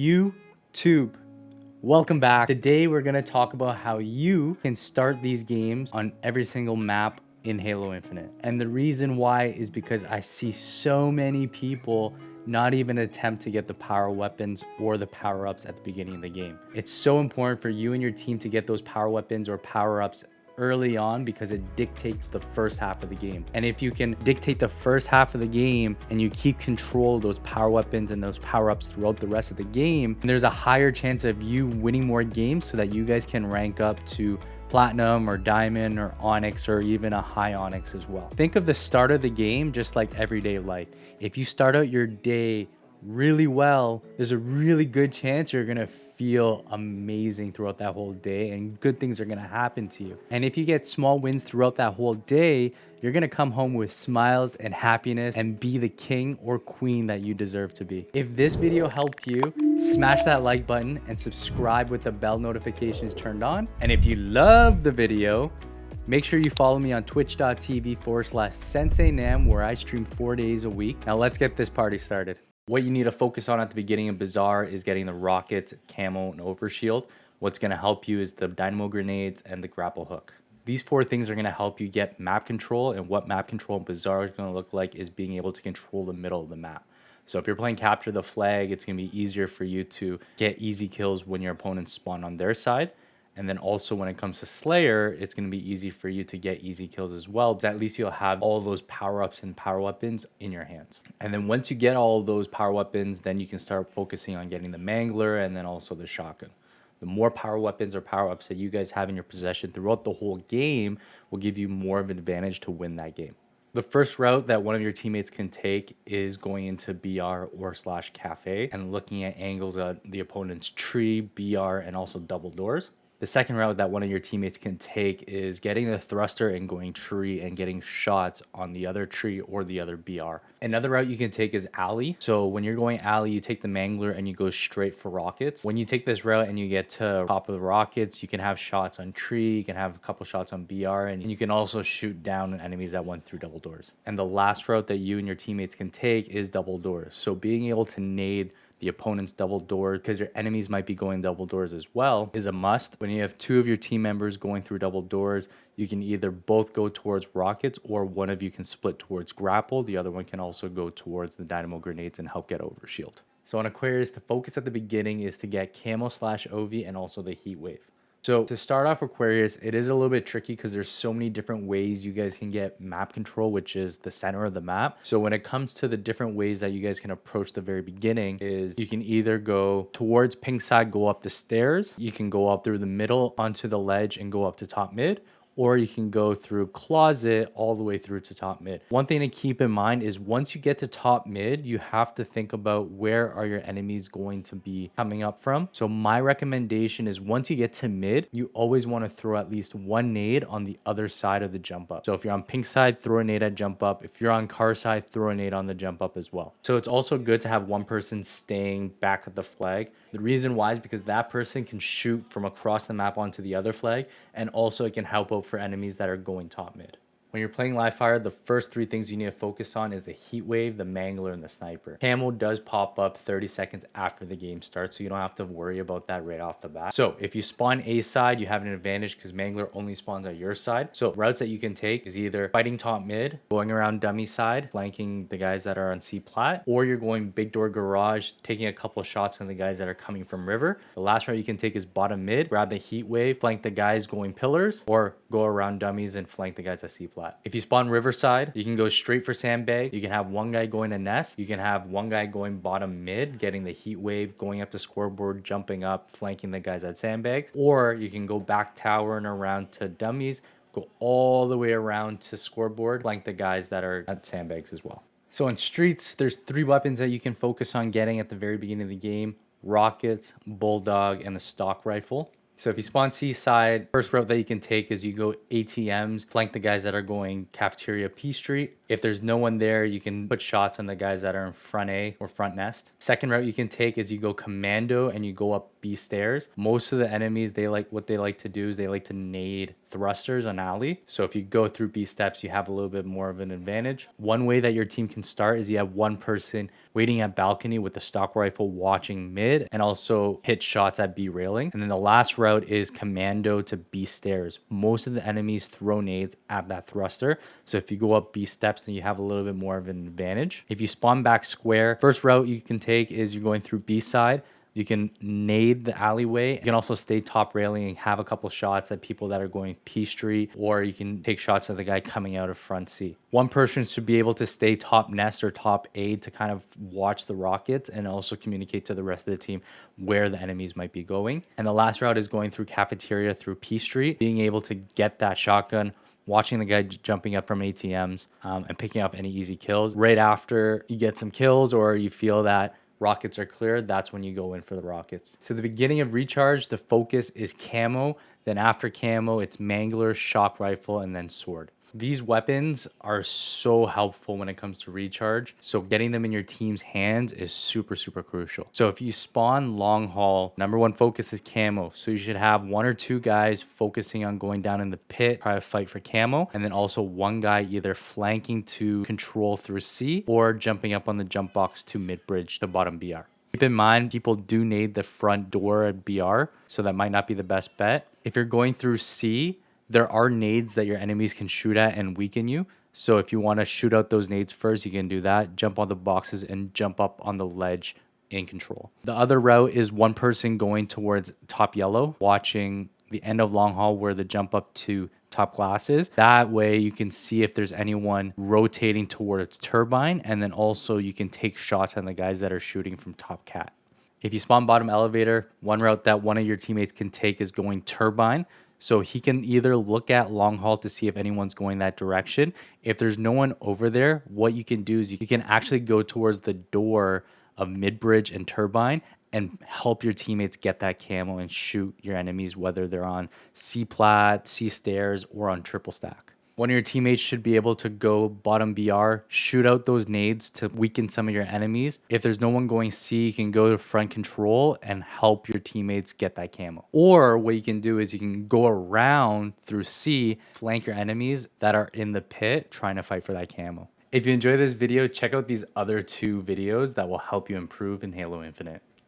YouTube. Welcome back. Today we're going to talk about how you can start these games on every single map in Halo Infinite. And the reason why is because I see so many people not even attempt to get the power weapons or the power-ups at the beginning of the game. It's so important for you and your team to get those power weapons or power-ups early on because it dictates the first half of the game. And if you can dictate the first half of the game and you keep control of those power weapons and those power-ups throughout the rest of the game, there's a higher chance of you winning more games so that you guys can rank up to platinum or diamond or onyx or even a high onyx as well. Think of the start of the game just like everyday life. If you start out your day really well, there's a really good chance you're gonna feel amazing throughout that whole day and good things are gonna happen to you. And if you get small wins throughout that whole day, you're gonna come home with smiles and happiness and be the king or queen that you deserve to be. If this video helped you, smash that like button and subscribe with the bell notifications turned on. And if you love the video, make sure you follow me on twitch.tv/SenseiNam, where I stream 4 days a week. Now let's get this party started. What you need to focus on at the beginning of BAZAAR is getting the rockets, camo, and overshield. What's going to help you is the dynamo grenades and the grapple hook. These 4 things are going to help you get map control, and what map control in BAZAAR is going to look like is being able to control the middle of the map. So if you're playing capture the flag, it's going to be easier for you to get easy kills when your opponents spawn on their side. And then also when it comes to Slayer, it's going to be easy for you to get easy kills as well. But at least you'll have all of those power-ups and power weapons in your hands. And then once you get all of those power weapons, then you can start focusing on getting the Mangler and then also the shotgun. The more power weapons or power-ups that you guys have in your possession throughout the whole game will give you more of an advantage to win that game. The first route that one of your teammates can take is going into BR or / cafe and looking at angles of the opponent's tree, BR, and also double doors. The second route that one of your teammates can take is getting the thruster and going tree and getting shots on the other tree or the other BR. Another route you can take is alley. So when you're going alley, you take the Mangler and you go straight for rockets. When you take this route and you get to top of the rockets, you can have shots on tree, you can have a couple shots on BR, and you can also shoot down enemies that went through double doors. And the last route that you and your teammates can take is double doors. So being able to nade the opponent's double door, because your enemies might be going double doors as well, is a must. When you have 2 of your team members going through double doors, you can either both go towards rockets or one of you can split towards grapple. The other one can also go towards the dynamo grenades and help get overshield. So on Aquarius, the focus at the beginning is to get camo / OV and also the heat wave. So to start off Aquarius, it is a little bit tricky because there's so many different ways you guys can get map control, which is the center of the map. So when it comes to the different ways that you guys can approach the very beginning is you can either go towards pink side, go up the stairs. You can go up through the middle onto the ledge and go up to top mid. Or you can go through closet all the way through to top mid. One thing to keep in mind is once you get to top mid, you have to think about where are your enemies going to be coming up from. So my recommendation is once you get to mid, you always want to throw at least 1 nade on the other side of the jump up. So if you're on pink side, throw a nade at jump up. If you're on car side, throw a nade on the jump up as well. So it's also good to have one person staying back at the flag. The reason why is because that person can shoot from across the map onto the other flag, and also it can help out for enemies that are going top mid. When you're playing live fire, the first 3 things you need to focus on is the heat wave, the Mangler, and the sniper. Camo does pop up 30 seconds after the game starts, so you don't have to worry about that right off the bat. So if you spawn A side, you have an advantage because Mangler only spawns on your side. So routes that you can take is either fighting top mid, going around dummy side, flanking the guys that are on C plat, or you're going big door garage, taking a couple shots on the guys that are coming from river. The last route you can take is bottom mid, grab the heat wave, flank the guys going pillars, or go around dummies and flank the guys at C plat. If you spawn riverside, you can go straight for sandbag. You can have one guy going to nest. You can have one guy going bottom mid, getting the heat wave, going up to scoreboard, jumping up, flanking the guys at sandbags. Or you can go back tower and around to dummies, go all the way around to scoreboard, flank the guys that are at sandbags as well. So in streets, there's 3 weapons that you can focus on getting at the very beginning of the game: rockets, bulldog, and the stock rifle. So if you spawn seaside, first route that you can take is you go ATMs, flank the guys that are going cafeteria P Street. If there's no one there, you can put shots on the guys that are in front A or front nest. Second route you can take is you go commando and you go up B stairs. Most of the enemies, what they like to do is they like to nade thrusters on alley. So if you go through B steps, you have a little bit more of an advantage. One way that your team can start is you have one person waiting at balcony with the stock rifle watching mid and also hit shots at B railing. And then the last route is commando to B stairs. Most of the enemies throw nades at that thruster. So if you go up B steps, then you have a little bit more of an advantage. If you spawn back square, first route you can take is you're going through B side. You can nade the alleyway. You can also stay top railing and have a couple shots at people that are going P Street, or you can take shots at the guy coming out of front C. One person should be able to stay top nest or top A to kind of watch the rockets and also communicate to the rest of the team where the enemies might be going. And the last route is going through cafeteria through P Street, being able to get that shotgun, watching the guy jumping up from ATMs and picking up any easy kills. Right after you get some kills or you feel that rockets are clear, that's when you go in for the rockets. So the beginning of recharge, the focus is camo. Then after camo, it's mangler, shock rifle, and then sword. These weapons are so helpful when it comes to recharge. So getting them in your team's hands is super, super crucial. So if you spawn long haul, number one focus is camo. So you should have one or two guys focusing on going down in the pit, try to fight for camo. And then also one guy either flanking to control through C or jumping up on the jump box to mid bridge to bottom BR. Keep in mind, people do nade the front door at BR, so that might not be the best bet. If you're going through C, there are nades that your enemies can shoot at and weaken you. So if you want to shoot out those nades first, you can do that. Jump on the boxes and jump up on the ledge in control. The other route is one person going towards top yellow, watching the end of long haul where the jump up to top glass is. That way you can see if there's anyone rotating towards turbine, and then also you can take shots on the guys that are shooting from top cat. If you spawn bottom elevator, one route that one of your teammates can take is going turbine. So he can either look at long haul to see if anyone's going that direction. If there's no one over there, what you can do is you can actually go towards the door of mid bridge and turbine and help your teammates get that camo and shoot your enemies, whether they're on C plat, C stairs, or on triple stack. One of your teammates should be able to go bottom BR, shoot out those nades to weaken some of your enemies. If there's no one going C, you can go to front control and help your teammates get that camo. Or what you can do is you can go around through C, flank your enemies that are in the pit trying to fight for that camo. If you enjoyed this video, check out these other two videos that will help you improve in Halo Infinite.